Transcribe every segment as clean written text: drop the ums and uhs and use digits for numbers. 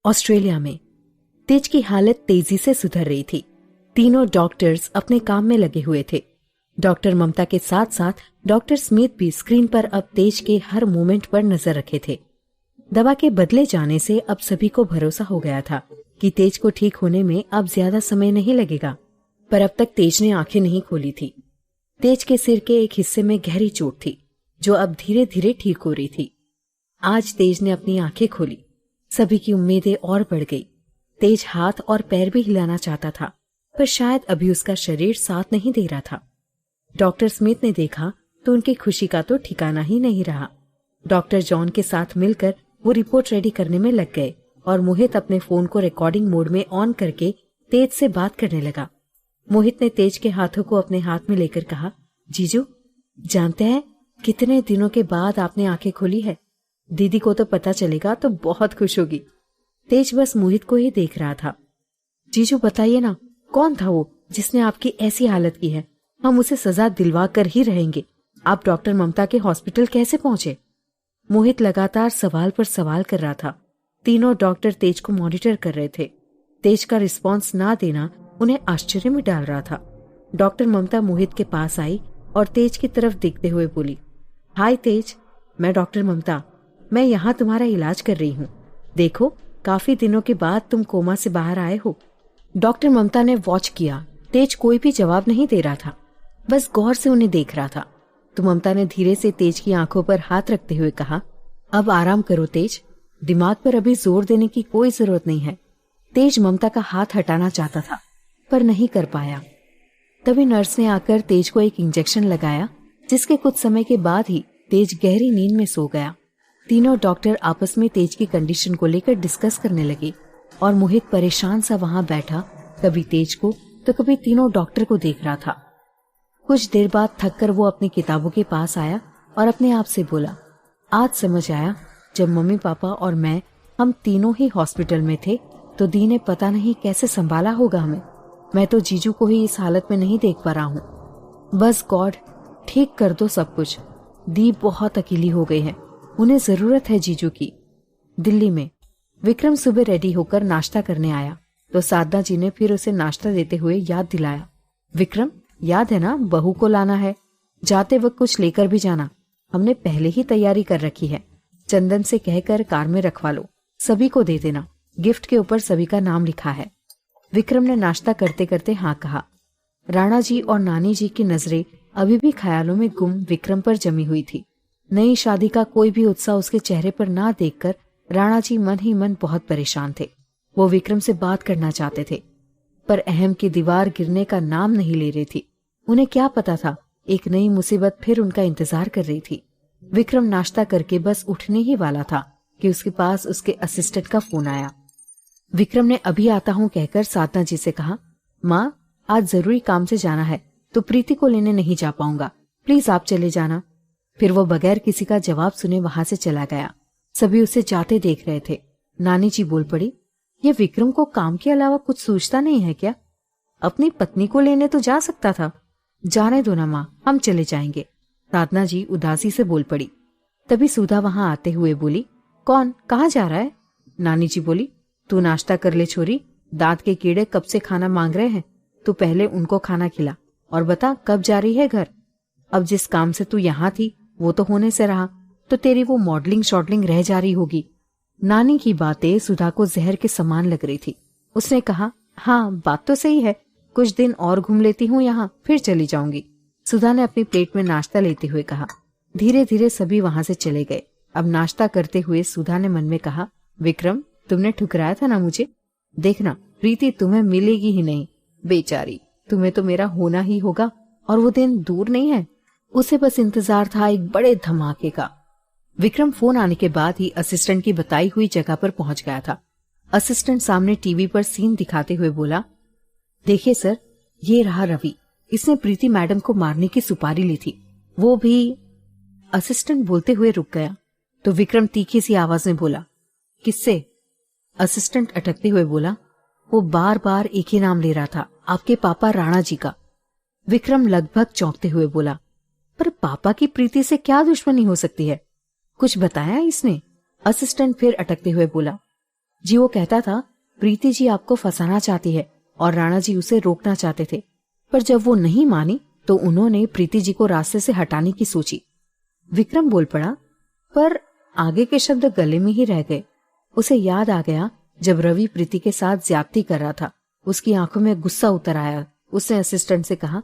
Australia में तेज की हालत तेजी से सुधर रही थी। तीनों डॉक्टर्स अपने काम में लगे हुए थे। डॉक्टर ममता के साथ साथ डॉक्टर स्मिथ भी स्क्रीन पर अब तेज के हर मूवमेंट पर नजर रखे थे। दवा के बदले जाने से अब सभी को भरोसा हो गया था कि तेज को ठीक होने में अब ज्यादा समय नहीं लगेगा, पर अब तक तेज ने आंखें नहीं खोली थी। तेज के सिर के एक हिस्से में गहरी चोट थी जो अब धीरे धीरे ठीक हो रही थी। आज तेज ने अपनी आंखें खोली। सभी की उम्मीदें और बढ़ गई। तेज हाथ और पैर भी हिलाना चाहता था, पर शायद अभी उसका शरीर साथ नहीं दे रहा था। डॉक्टर स्मिथ ने देखा तो उनकी खुशी का तो ठिकाना ही नहीं रहा। डॉक्टर जॉन के साथ मिलकर वो रिपोर्ट रेडी करने में लग गए और मोहित अपने फोन को रिकॉर्डिंग मोड में ऑन करके तेज से बात करने लगा। मोहित ने तेज के हाथों को अपने हाथ में लेकर कहा, जीजू, जानते हैं कितने दिनों के बाद आपने आंखें खोली है। दीदी को तो पता चलेगा तो बहुत खुश होगी। तेज बस मोहित को ही देख रहा था। जीजू बताइए ना, कौन था वो जिसने आपकी ऐसी हालत की है? हम उसे सजा दिलवा कर ही रहेंगे। आप डॉक्टर ममता के हॉस्पिटल कैसे पहुंचे? मोहित लगातार सवाल पर सवाल कर रहा था। तीनों डॉक्टर तेज को मॉनिटर कर रहे थे। तेज का रिस्पॉन्स ना देना उन्हें आश्चर्य में डाल रहा था। डॉक्टर ममता मोहित के पास आई और तेज की तरफ देखते हुए बोली, हाय तेज, मैं डॉक्टर ममता, मैं यहाँ तुम्हारा इलाज कर रही हूँ। देखो, काफी दिनों के बाद तुम कोमा से बाहर आए हो। डॉक्टर ममता ने वॉच किया। तेज कोई भी जवाब नहीं दे रहा था, बस गौर से उन्हें देख रहा था। तो ममता ने धीरे से तेज की आंखों पर हाथ रखते हुए कहा, अब आराम करो तेज, दिमाग पर अभी जोर देने की कोई जरूरत नहीं है। तेज ममता का हाथ हटाना चाहता था पर नहीं कर पाया। तभी नर्स ने आकर तेज को एक इंजेक्शन लगाया, जिसके कुछ समय के बाद ही तेज गहरी नींद में सो गया। तीनों डॉक्टर आपस में तेज की कंडीशन को लेकर डिस्कस करने लगे और मोहित परेशान सा वहां बैठा, कभी तेज को तो कभी तीनों डॉक्टर को देख रहा था। कुछ देर बाद थककर वो अपनी किताबों के पास आया और अपने आप से बोला, आज समझ आया, जब मम्मी पापा और हम तीनों ही हॉस्पिटल में थे तो दी ने पता नहीं कैसे संभाला होगा हमें। मैं तो जीजू को ही इस हालत में नहीं देख पा रहा हूँ। बस गॉड, ठीक कर दो सब कुछ। दी बहुत अकेली हो गई है, उन्हें जरूरत है जीजू की। दिल्ली में विक्रम सुबह रेडी होकर नाश्ता करने आया तो साधना जी ने फिर उसे नाश्ता देते हुए याद दिलाया, विक्रम, याद है ना, बहू को लाना है। जाते वक्त कुछ लेकर भी जाना, हमने पहले ही तैयारी कर रखी है। चंदन से कहकर कार में रखवा लो, सभी को दे देना। गिफ्ट के ऊपर सभी का नाम लिखा है। विक्रम ने नाश्ता करते करते हाँ कहा। राणा जी और नानी जी की नजरें अभी भी ख्यालों में गुम विक्रम पर जमी हुई थी। नई शादी का कोई भी उत्साह उसके चेहरे पर ना देखकर राणा जी मन ही मन बहुत परेशान थे। वो विक्रम से बात करना चाहते थे, पर अहम की दीवार गिरने का नाम नहीं ले रही थी। उन्हें क्या पता था, एक नई मुसीबत फिर उनका इंतजार कर रही थी। विक्रम नाश्ता करके बस उठने ही वाला था कि उसके पास उसके असिस्टेंट का फोन आया। विक्रम ने अभी आता हूँ कहकर साधना जी से कहा, माँ, आज जरूरी काम से जाना है तो प्रीति को लेने नहीं जा पाऊंगा, प्लीज आप चले जाना। फिर वो बगैर किसी का जवाब सुने वहां से चला गया। सभी उसे जाते देख रहे थे। नानी जी बोल पड़ी, ये विक्रम को काम के अलावा कुछ सोचता नहीं है क्या? अपनी पत्नी को लेने तो जा सकता था। जाने दो ना माँ, हम चले जाएंगे। साधना जी उदासी से बोल पड़ी। तभी सुधा वहां आते हुए बोली, कौन, कहाँ जा रहा है? नानी जी बोली, तू नाश्ता कर ले छोरी, दांत के कीड़े कब से खाना मांग रहे हैं। तू पहले उनको खाना खिला और बता कब जा रही है घर। अब जिस काम से तू यहाँ थी वो तो होने से रहा, तो तेरी वो मॉडलिंग शॉडलिंग रह जा रही होगी। नानी की बातें सुधा को जहर के समान लग रही थी। उसने कहा, हाँ बात तो सही है, कुछ दिन और घूम लेती हूँ यहाँ, फिर चली जाऊंगी। सुधा ने अपनी प्लेट में नाश्ता लेते हुए कहा। धीरे धीरे सभी वहां से चले गए। अब नाश्ता करते हुए सुधा ने मन में कहा, विक्रम, तुमने ठुकराया था ना मुझे, देखना प्रीति तुम्हें मिलेगी ही नहीं। बेचारी, तुम्हें तो मेरा होना ही होगा और वो दिन दूर नहीं है। उसे बस इंतजार था एक बड़े धमाके का। विक्रम फोन आने के बाद ही असिस्टेंट की बताई हुई जगह पर पहुंच गया था। असिस्टेंट सामने टीवी पर सीन दिखाते हुए बोला, देखिए सर, ये रहा रवि, इसने प्रीति मैडम को मारने की सुपारी ली थी, वो भी। असिस्टेंट बोलते हुए रुक गया तो विक्रम तीखी सी आवाज में बोला, किससे? असिस्टेंट अटकते हुए बोला, वो बार बार एक ही नाम ले रहा था, आपके पापा राणा जी का। विक्रम लगभग चौंकते हुए बोला, पर पापा की प्रीति से क्या दुश्मनी हो सकती है? कुछ बताया इसने? असिस्टेंट फिर अटकते हुए बोला, जी वो कहता था प्रीति जी आपको फंसाना चाहती है और राणा जी उसे रोकना चाहते थे, पर जब वो नहीं मानी तो उन्होंने प्रीति जी को रास्ते से हटाने की सोची। विक्रम बोल पड़ा, पर आगे के शब्द गले में ही रह गए। उसे याद आ गया जब रवि प्रीति के साथ ज्यादती कर रहा था। उसकी आंखों में गुस्सा उतर आया। उसने असिस्टेंट से कहा,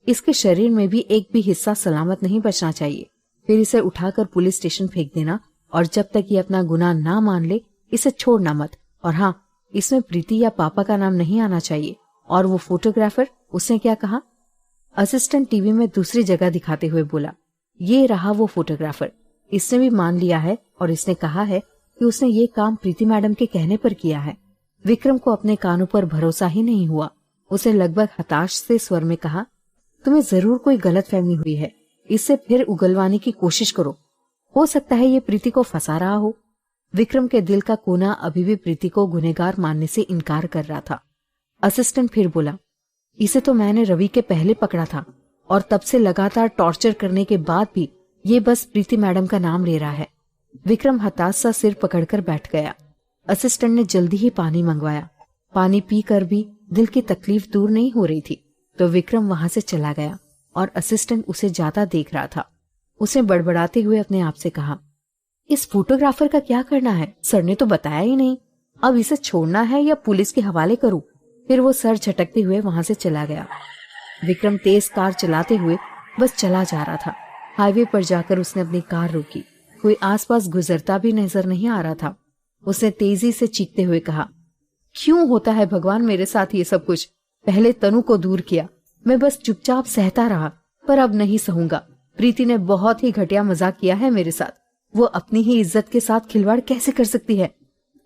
इसके शरीर में भी एक भी हिस्सा सलामत नहीं बचना चाहिए, फिर इसे उठाकर पुलिस स्टेशन फेंक देना और जब तक ये अपना गुनाह ना मान ले इसे छोड़ना मत। और हाँ, इसमें प्रीति या पापा का नाम नहीं आना चाहिए। और वो फोटोग्राफर, उसने क्या कहा? असिस्टेंट टीवी में दूसरी जगह दिखाते हुए बोला, ये रहा वो फोटोग्राफर। इसने भी मान लिया है और इसने कहा है कि उसने ये काम प्रीति मैडम के कहने पर किया है। विक्रम को अपने कानों पर भरोसा ही नहीं हुआ। उसे लगभग हताश से स्वर में कहा, तुम्हें जरूर कोई गलतफहमी हुई है, इससे फिर उगलवाने की कोशिश करो। हो सकता है ये प्रीति को फंसा रहा हो। विक्रम के दिल का कोना अभी भी प्रीति को गुनहगार मानने से इनकार कर रहा था। असिस्टेंट फिर बोला, इसे तो मैंने रवि के पहले पकड़ा था और तब से लगातार टॉर्चर करने के बाद भी ये बस प्रीति मैडम का नाम ले रहा है। विक्रम हताश सा सिर पकड़कर बैठ गया। असिस्टेंट ने जल्दी ही पानी मंगवाया। पानी पीकर भी दिल की तकलीफ दूर नहीं हो रही थी तो विक्रम वहां से चला गया और असिस्टेंट उसे जाता देख रहा था। उसने बड़बड़ाते हुए अपने आप से कहा, इस फोटोग्राफर का क्या करना है? सर ने तो बताया ही नहीं। अब इसे छोड़ना है या पुलिस के हवाले करूं? फिर वो सर झटकते हुए वहां से चला गया। विक्रम तेज कार चलाते हुए बस चला जा रहा था। हाईवे पर जाकर उसने अपनी कार रोकी। कोई आसपास गुजरता भी नजर नहीं आ रहा था। उसने तेजी से चीखते हुए कहा, क्यों होता है भगवान मेरे साथ ये सब कुछ? पहले तनु को दूर किया, मैं बस चुपचाप सहता रहा, पर अब नहीं सहूंगा। प्रीति ने बहुत ही घटिया मजाक किया है मेरे साथ। वो अपनी ही इज्जत के साथ खिलवाड़ कैसे कर सकती है?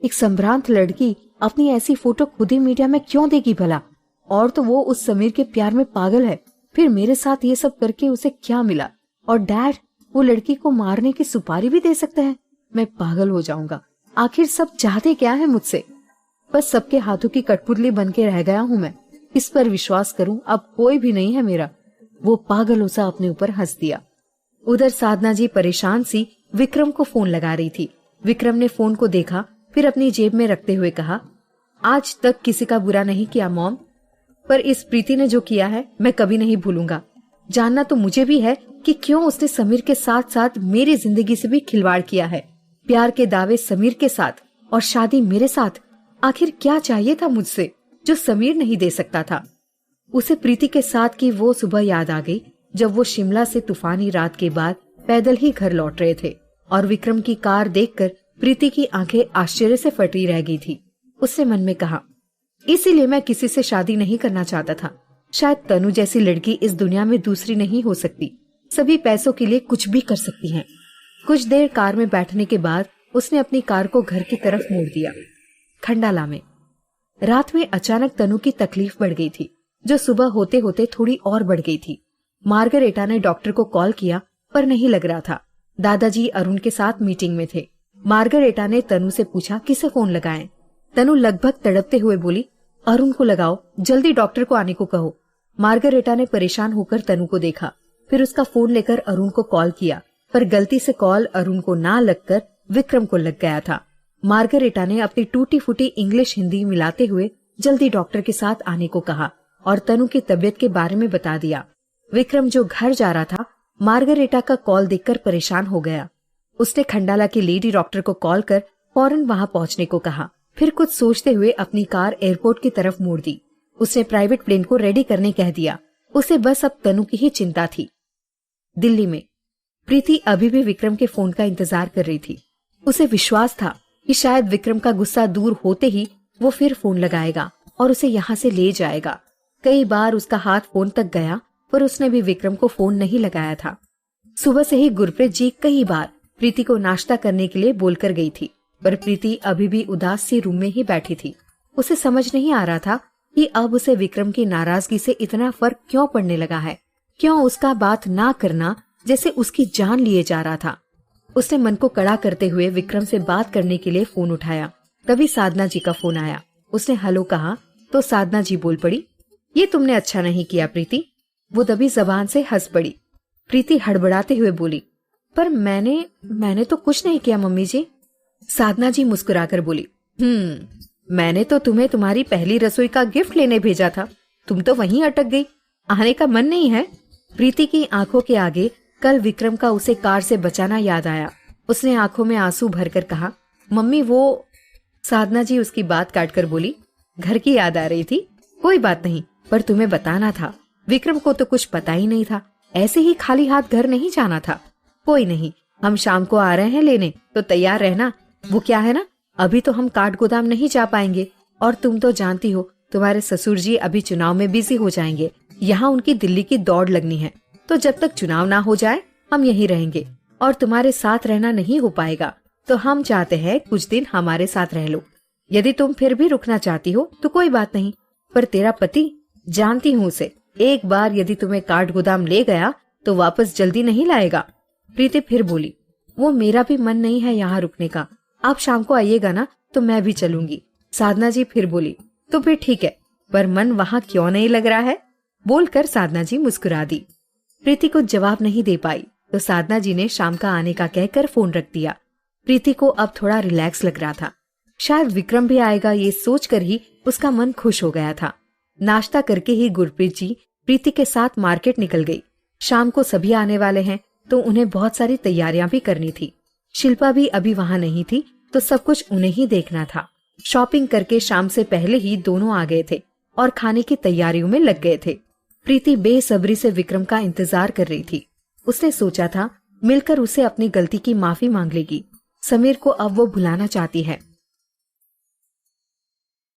एक संभ्रांत लड़की अपनी ऐसी फोटो खुद ही मीडिया में क्यों देगी भला? और तो वो उस समीर के प्यार में पागल है। फिर मेरे साथ ये सब करके उसे क्या मिला? और डैड, वो लड़की को मारने की सुपारी भी दे सकता है। मैं पागल हो जाऊंगा। आखिर सब चाहते क्या है मुझसे? बस सबके हाथों की कठपुतली बन के रह गया हूं मैं। इस पर विश्वास करूं अब कोई भी नहीं है मेरा। वो पागलों सा अपने ऊपर हंस दिया। उधर साधना जी परेशान सी विक्रम को फोन लगा रही थी। विक्रम ने फोन को देखा, फिर अपनी जेब में रखते हुए कहा, आज तक किसी का बुरा नहीं किया मॉम, पर इस प्रीति ने जो किया है मैं कभी नहीं भूलूंगा। जानना तो मुझे भी है कि क्यों उसने समीर के साथ साथ मेरी जिंदगी से भी खिलवाड़ किया है। प्यार के दावे समीर के साथ और शादी मेरे साथ। आखिर क्या चाहिए था मुझसे जो समीर नहीं दे सकता था? उसे प्रीति के साथ की वो सुबह याद आ गई जब वो शिमला से तूफानी रात के बाद पैदल ही घर लौट रहे थे और विक्रम की कार देखकर प्रीति की आंखें आश्चर्य से फटी रह गई थी। उसने मन में कहा, इसीलिए मैं किसी से शादी नहीं करना चाहता था। शायद तनु जैसी लड़की इस दुनिया में दूसरी नहीं हो सकती। सभी पैसों के लिए कुछ भी कर सकती हैं। कुछ देर कार में बैठने के बाद उसने अपनी कार को घर की तरफ मोड़ दिया। खंडाला में रात में अचानक तनु की तकलीफ बढ़ गई थी, जो सुबह होते होते थोड़ी और बढ़ गई थी। मार्गरेटा ने डॉक्टर को कॉल किया पर नहीं लग रहा था। दादाजी अरुण के साथ मीटिंग में थे। मार्गरेटा ने तनु से पूछा, किसे फोन लगाएं? तनु लगभग तड़पते हुए बोली, अरुण को लगाओ, जल्दी डॉक्टर को आने को कहो। मार्गरेटा ने परेशान होकर तनु को देखा, फिर उसका फोन लेकर अरुण को कॉल किया, पर गलती से कॉल अरुण को ना लगकर विक्रम को लग गया था। मार्गरेटा ने अपनी टूटी फूटी इंग्लिश हिंदी मिलाते हुए जल्दी डॉक्टर के साथ आने को कहा और तनु की तबीयत के बारे में बता दिया। विक्रम जो घर जा रहा था, मार्गरेटा का कॉल देखकर परेशान हो गया। उसने खंडाला की लेडी डॉक्टर को कॉल कर फौरन वहां पहुंचने को कहा, फिर कुछ सोचते हुए अपनी कार एयरपोर्ट की तरफ मोड़ दी। उसने प्राइवेट प्लेन को रेडी करने कह दिया। उसे बस अब तनु की ही चिंता थी। दिल्ली में प्रीति अभी भी विक्रम के फोन का इंतजार कर रही थी। उसे विश्वास था कि शायद विक्रम का गुस्सा दूर होते ही वो फिर फोन लगाएगा और उसे यहाँ से ले जाएगा। कई बार उसका हाथ फोन तक गया पर उसने भी विक्रम को फोन नहीं लगाया था। सुबह से ही गुरप्रीत जी कई बार प्रीति को नाश्ता करने के लिए बोलकर गई थी, पर प्रीति अभी भी उदास सी रूम में ही बैठी थी। उसे समझ नहीं आ रहा था कि अब उसे विक्रम की नाराजगी से इतना फर्क क्यों पड़ने लगा है। क्यों उसका बात ना करना जैसे उसकी जान लिए जा रहा था। उसने मन को कड़ा करते हुए विक्रम से बात करने के लिए फोन उठाया। तभी साधना जी का फोन आया। उसने हेलो कहा तो साधना जी बोल पड़ी, ये तुमने अच्छा नहीं किया प्रीति। वो दबी जबान से हंस पड़ी। प्रीति हड़बड़ाते हुए बोली, पर मैंने तो कुछ नहीं किया मम्मी जी। साधना जी मुस्कुराकर बोली, मैंने तो तुम्हें तुम्हारी पहली रसोई का गिफ्ट लेने भेजा था, तुम तो वहीं अटक गई। आने का मन नहीं है? प्रीति की आंखों के आगे कल विक्रम का उसे कार से बचाना याद आया। उसने आंखों में आंसू भरकर कहा, मम्मी वो। साधना जी उसकी बात काटकर बोली, घर की याद आ रही थी? कोई बात नहीं, पर तुम्हें बताना था। विक्रम को तो कुछ पता ही नहीं था, ऐसे ही खाली हाथ घर नहीं जाना था। कोई नहीं, हम शाम को आ रहे हैं लेने, तो तैयार रहना। वो क्या है ना, अभी तो हम काठ गोदाम नहीं जा पाएंगे, और तुम तो जानती हो तुम्हारे ससुर जी अभी चुनाव में बिजी हो जाएंगे। यहाँ उनकी दिल्ली की दौड़ लगनी है, तो जब तक चुनाव ना हो जाए हम यहीं रहेंगे, और तुम्हारे साथ रहना नहीं हो पाएगा, तो हम चाहते हैं कुछ दिन हमारे साथ रह लो। यदि तुम फिर भी रुकना चाहती हो तो कोई बात नहीं, पर तेरा पति, जानती हूँ उसे, एक बार यदि तुम्हें काठ गोदाम ले गया तो वापस जल्दी नहीं लाएगा। प्रीति फिर बोली, वो मेरा भी मन नहीं है यहाँ रुकने का, आप शाम को आइएगा ना तो मैं भी चलूंगी। साधना जी फिर बोली, तो फिर ठीक है, पर मन वहाँ क्यों नहीं लग रहा है? बोलकर साधना जी मुस्कुरा दी। प्रीति को जवाब नहीं दे पाई तो साधना जी ने शाम का आने का कहकर फोन रख दिया। प्रीति को अब थोड़ा रिलैक्स लग रहा था, शायद विक्रम भी आएगा, ये सोचकर ही उसका मन खुश हो गया था। नाश्ता करके ही गुरप्रीत जी प्रीति के साथ मार्केट निकल गई। शाम को सभी आने वाले हैं तो उन्हें बहुत सारी तैयारियां भी करनी थी। शिल्पा भी अभी वहां नहीं थी तो सब कुछ उन्हें ही देखना था। शॉपिंग करके शाम से पहले ही दोनों आ गए थे और खाने की तैयारियों में लग गए थे। प्रीति बेसब्री से विक्रम का इंतजार कर रही थी। उसने सोचा था मिलकर उसे अपनी गलती की माफी मांग लेगी। समीर को अब वो भुलाना चाहती है।